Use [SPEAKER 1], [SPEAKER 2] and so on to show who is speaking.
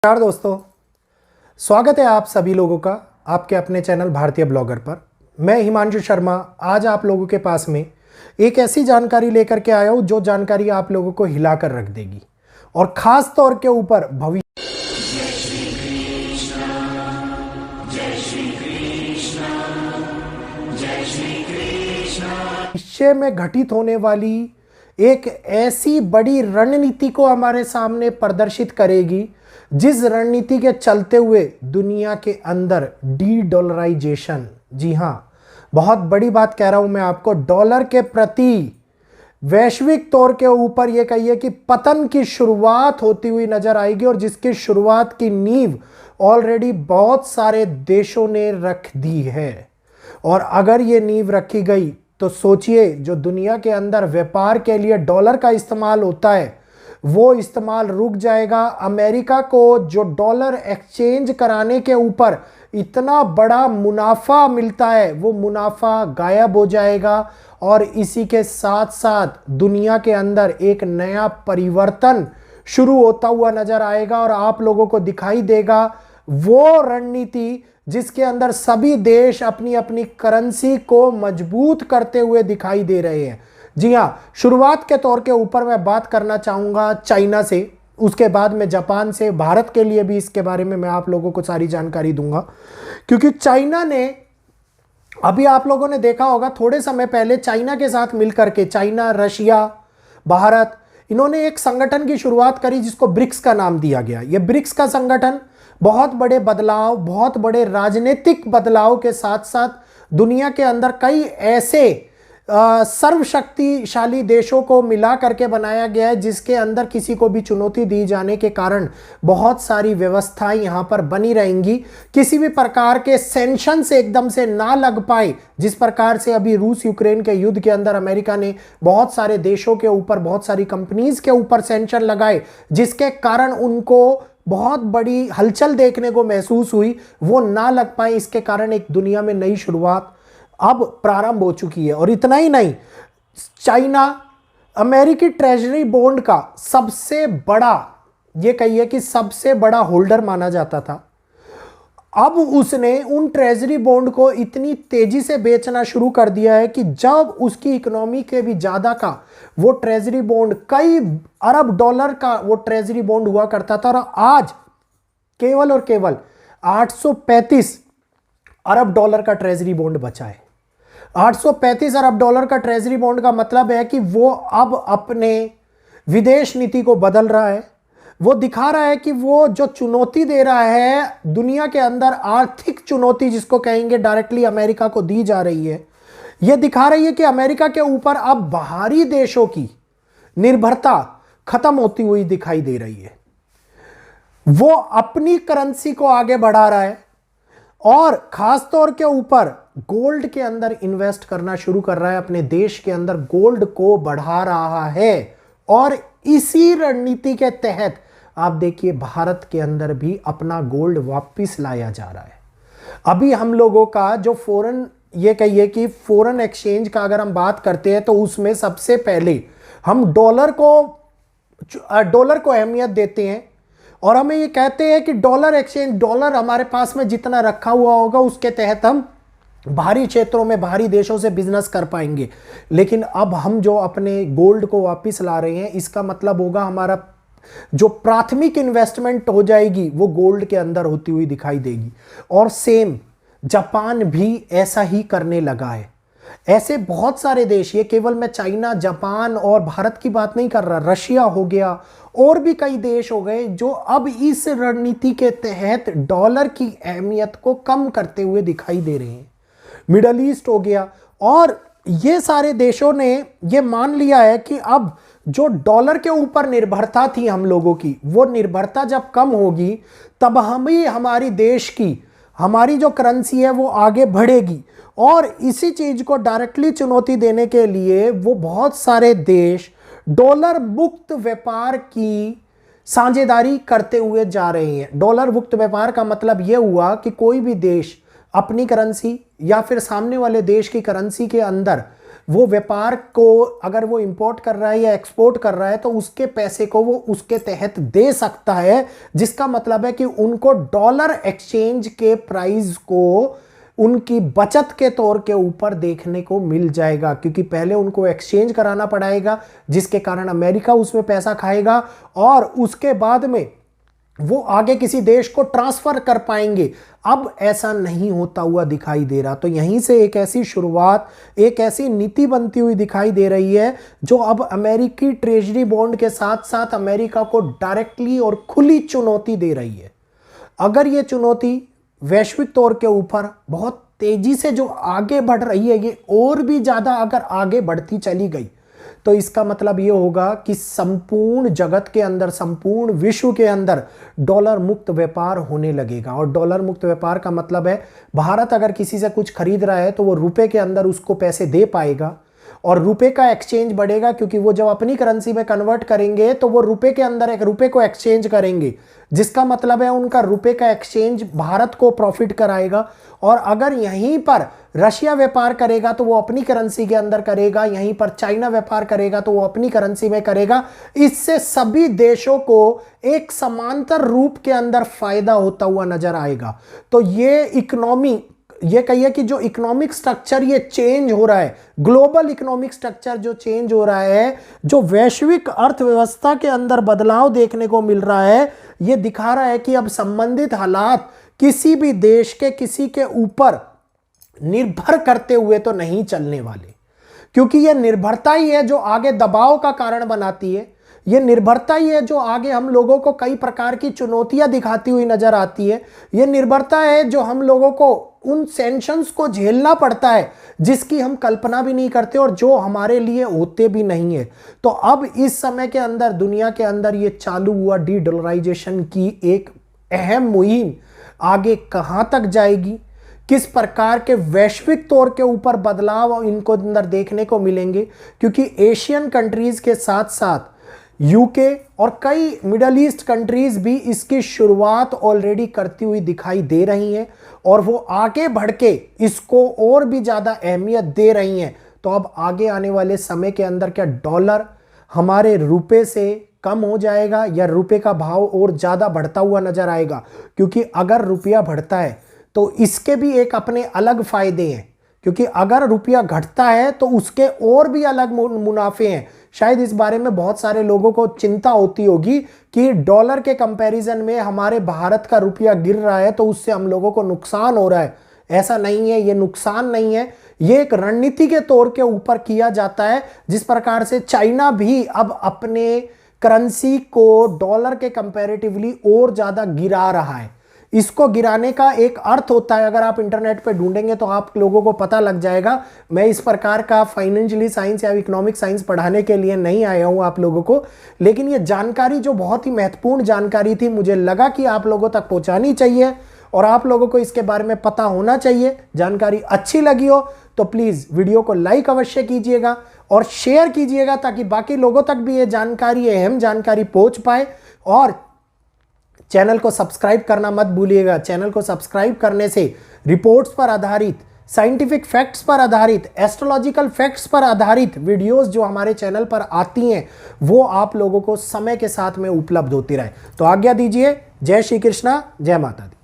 [SPEAKER 1] नमस्कार दोस्तों, स्वागत है आप सभी लोगों का आपके अपने चैनल भारतीय ब्लॉगर पर। मैं हिमांशु शर्मा आज आप लोगों के पास में एक ऐसी जानकारी लेकर के आया हूं जो जानकारी आप लोगों को हिलाकर रख देगी और खास तौर के ऊपर भविष्य में घटित होने वाली एक ऐसी बड़ी रणनीति को हमारे सामने प्रदर्शित करेगी जिस रणनीति के चलते हुए दुनिया के अंदर डी डॉलराइजेशन, जी हां, बहुत बड़ी बात कह रहा हूं मैं आपको, डॉलर के प्रति वैश्विक तौर के ऊपर यह कहिए कि पतन की शुरुआत होती हुई नजर आएगी और जिसकी शुरुआत की नींव ऑलरेडी बहुत सारे देशों ने रख दी है। और अगर ये नींव रखी गई तो सोचिए, जो दुनिया के अंदर व्यापार के लिए डॉलर का इस्तेमाल होता है वो इस्तेमाल रुक जाएगा। अमेरिका को जो डॉलर एक्सचेंज कराने के ऊपर इतना बड़ा मुनाफा मिलता है वो मुनाफा गायब हो जाएगा और इसी के साथ साथ दुनिया के अंदर एक नया परिवर्तन शुरू होता हुआ नजर आएगा और आप लोगों को दिखाई देगा वो रणनीति जिसके अंदर सभी देश अपनी अपनी करेंसी को मजबूत करते हुए दिखाई दे रहे हैं। जी हां, शुरुआत के तौर के ऊपर मैं बात करना चाहूंगा चाइना से, उसके बाद में जापान से, भारत के लिए भी इसके बारे में मैं आप लोगों को सारी जानकारी दूंगा। क्योंकि चाइना ने, अभी आप लोगों ने देखा होगा थोड़े समय पहले चाइना के साथ मिलकर के, चाइना, रशिया, भारत, इन्होंने एक संगठन की शुरुआत करी जिसको ब्रिक्स का नाम दिया गया। यह ब्रिक्स का संगठन बहुत बड़े बदलाव, बहुत बड़े राजनीतिक बदलाव के साथ साथ दुनिया के अंदर कई ऐसे सर्वशक्तिशाली देशों को मिला करके बनाया गया है जिसके अंदर किसी को भी चुनौती दी जाने के कारण बहुत सारी व्यवस्थाएं यहां पर बनी रहेंगी। किसी भी प्रकार के सैंक्शन से एकदम से ना लग पाए, जिस प्रकार से अभी रूस यूक्रेन के युद्ध के अंदर अमेरिका ने बहुत सारे देशों के ऊपर, बहुत सारी कंपनीज के ऊपर सैंक्शन लगाए जिसके कारण उनको बहुत बड़ी हलचल देखने को महसूस हुई, वो ना लग पाए। इसके कारण एक दुनिया में नई शुरुआत अब प्रारंभ हो चुकी है। और इतना ही नहीं, चाइना अमेरिकी ट्रेजरी बॉन्ड का सबसे बड़ा, ये कहिए कि सबसे बड़ा होल्डर माना जाता था। अब उसने उन ट्रेजरी बॉन्ड को इतनी तेजी से बेचना शुरू कर दिया है कि जब उसकी इकोनॉमी के भी ज्यादा का वो ट्रेजरी बॉन्ड, कई अरब डॉलर का वो ट्रेजरी बॉन्ड हुआ करता था, और आज केवल और केवल 835 अरब डॉलर का ट्रेजरी बॉन्ड बचा है। 835 अरब डॉलर का ट्रेजरी बॉन्ड का मतलब है कि वो अब अपने विदेश नीति को बदल रहा है। वो दिखा रहा है कि वो जो चुनौती दे रहा है दुनिया के अंदर, आर्थिक चुनौती जिसको कहेंगे, डायरेक्टली अमेरिका को दी जा रही है। यह दिखा रही है कि अमेरिका के ऊपर अब बाहरी देशों की निर्भरता खत्म होती हुई दिखाई दे रही है। वो अपनी करेंसी को आगे बढ़ा रहा है और खास तौर के ऊपर गोल्ड के अंदर इन्वेस्ट करना शुरू कर रहा है, अपने देश के अंदर गोल्ड को बढ़ा रहा है। और इसी रणनीति के तहत आप देखिए भारत के अंदर भी अपना गोल्ड वापस लाया जा रहा है। अभी हम लोगों का जो फॉरेन, ये कहिए कि फॉरेन एक्सचेंज का अगर हम बात करते हैं तो उसमें सबसे पहले हम डॉलर को अहमियत देते हैं और हमें ये कहते हैं कि डॉलर एक्सचेंज, डॉलर हमारे पास में जितना रखा हुआ होगा उसके तहत हम बाहरी क्षेत्रों में, बाहरी देशों से बिजनेस कर पाएंगे। लेकिन अब हम जो अपने गोल्ड को वापस ला रहे हैं, इसका मतलब होगा हमारा जो प्राथमिक इन्वेस्टमेंट हो जाएगी वो गोल्ड के अंदर होती हुई दिखाई देगी। और सेम जापान भी ऐसा ही करने लगा है। ऐसे बहुत सारे देश, ये केवल मैं चाइना, जापान और भारत की बात नहीं कर रहा, रशिया हो गया और भी कई देश हो गए जो अब इस रणनीति के तहत डॉलर की अहमियत को कम करते हुए दिखाई दे रहे हैं। मिडल ईस्ट हो गया, और ये सारे देशों ने ये मान लिया है कि अब जो डॉलर के ऊपर निर्भरता थी हम लोगों की, वो निर्भरता जब कम होगी तब हम ही, हमारी देश की, हमारी जो करेंसी है वो आगे बढ़ेगी। और इसी चीज को डायरेक्टली चुनौती देने के लिए वो बहुत सारे देश डॉलर मुक्त व्यापार की साझेदारी करते हुए जा रहे हैं। डॉलर मुक्त व्यापार का मतलब यह हुआ कि कोई भी देश अपनी करेंसी या फिर सामने वाले देश की करेंसी के अंदर वो व्यापार को अगर वो इंपोर्ट कर रहा है या एक्सपोर्ट कर रहा है तो उसके पैसे को वो उसके तहत दे सकता है, जिसका मतलब है कि उनको डॉलर एक्सचेंज के प्राइस को उनकी बचत के तौर के ऊपर देखने को मिल जाएगा, क्योंकि पहले उनको एक्सचेंज कराना पड़ेगा जिसके कारण अमेरिका उसमें पैसा खाएगा और उसके बाद में वो आगे किसी देश को ट्रांसफर कर पाएंगे। अब ऐसा नहीं होता हुआ दिखाई दे रहा। तो यहीं से एक ऐसी शुरुआत, एक ऐसी नीति बनती हुई दिखाई दे रही है जो अब अमेरिकी ट्रेजरी बॉन्ड के साथ साथ अमेरिका को डायरेक्टली और खुली चुनौती दे रही है। अगर ये चुनौती वैश्विक तौर के ऊपर बहुत तेजी से जो आगे बढ़ रही है, ये और भी ज्यादा अगर आगे बढ़ती चली गई तो इसका मतलब ये होगा कि संपूर्ण जगत के अंदर, संपूर्ण विश्व के अंदर डॉलर मुक्त व्यापार होने लगेगा। और डॉलर मुक्त व्यापार का मतलब है भारत अगर किसी से कुछ खरीद रहा है तो वो रुपए के अंदर उसको पैसे दे पाएगा और रुपए का एक्सचेंज बढ़ेगा, क्योंकि वो जब अपनी करेंसी में कन्वर्ट करेंगे तो वो रुपए के अंदर एक रुपए को एक्सचेंज करेंगे, जिसका मतलब है उनका रुपए का एक्सचेंज भारत को प्रॉफिट कराएगा। और अगर यहीं पर रशिया व्यापार करेगा तो वो अपनी करेंसी के अंदर करेगा, यहीं पर चाइना व्यापार करेगा तो वो अपनी करेंसी में करेगा। इससे सभी देशों को एक समांतर रूप के अंदर फायदा होता हुआ नजर आएगा। तो ये इकोनॉमी, ये कहिए कि जो इकोनॉमिक स्ट्रक्चर ये चेंज हो रहा है, ग्लोबल इकोनॉमिक स्ट्रक्चर जो चेंज हो रहा है, जो वैश्विक अर्थव्यवस्था के अंदर बदलाव देखने को मिल रहा है, ये दिखा रहा है कि अब संबंधित हालात किसी भी देश के किसी के ऊपर निर्भर करते हुए तो नहीं चलने वाले, क्योंकि यह निर्भरता ही है जो आगे दबाव का कारण बनाती है। यह निर्भरता ही है जो आगे हम लोगों को कई प्रकार की चुनौतियां दिखाती हुई नजर आती है। यह निर्भरता है जो हम लोगों को उन सैंक्शंस को झेलना पड़ता है जिसकी हम कल्पना भी नहीं करते और जो हमारे लिए होते भी नहीं है। तो अब इस समय के अंदर दुनिया के अंदर यह चालू हुआ डी डॉलराइजेशन की एक अहम मुहिम आगे कहां तक जाएगी, किस प्रकार के वैश्विक तौर के ऊपर बदलाव इनको अंदर देखने को मिलेंगे, क्योंकि एशियन कंट्रीज के साथ साथ यूके और कई मिडल ईस्ट कंट्रीज भी इसकी शुरुआत ऑलरेडी करती हुई दिखाई दे रही हैं और वो आगे बढ़ के इसको और भी ज़्यादा अहमियत दे रही हैं। तो अब आगे आने वाले समय के अंदर क्या डॉलर हमारे रुपए से कम हो जाएगा या रुपए का भाव और ज़्यादा बढ़ता हुआ नजर आएगा? क्योंकि अगर रुपया बढ़ता है तो इसके भी एक अपने अलग फायदे हैं, क्योंकि अगर रुपया घटता है तो उसके और भी अलग मुनाफे हैं। शायद इस बारे में बहुत सारे लोगों को चिंता होती होगी कि डॉलर के कंपैरिजन में हमारे भारत का रुपया गिर रहा है तो उससे हम लोगों को नुकसान हो रहा है। ऐसा नहीं है, ये नुकसान नहीं है, ये एक रणनीति के तौर के ऊपर किया जाता है। जिस प्रकार से चाइना भी अब अपने करेंसी को डॉलर के कंपैरेटिवली और ज्यादा गिरा रहा है। इसको गिराने का एक अर्थ होता है, अगर आप इंटरनेट पे ढूंढेंगे तो आप लोगों को पता लग जाएगा। मैं इस प्रकार का फाइनेंशियली साइंस या इकोनॉमिक साइंस पढ़ाने के लिए नहीं आया हूं आप लोगों को, लेकिन ये जानकारी जो बहुत ही महत्वपूर्ण जानकारी थी, मुझे लगा कि आप लोगों तक पहुंचानी चाहिए और आप लोगों को इसके बारे में पता होना चाहिए। जानकारी अच्छी लगी हो तो प्लीज वीडियो को लाइक अवश्य कीजिएगा और शेयर कीजिएगा ताकि बाकी लोगों तक भी ये जानकारी, अहम जानकारी पहुंच पाए। और चैनल को सब्सक्राइब करना मत भूलिएगा। चैनल को सब्सक्राइब करने से रिपोर्ट्स पर आधारित, साइंटिफिक फैक्ट्स पर आधारित, एस्ट्रोलॉजिकल फैक्ट्स पर आधारित वीडियोस जो हमारे चैनल पर आती हैं वो आप लोगों को समय के साथ में उपलब्ध होती रहे। तो आज्ञा दीजिए। जय श्री कृष्णा, जय माता दी।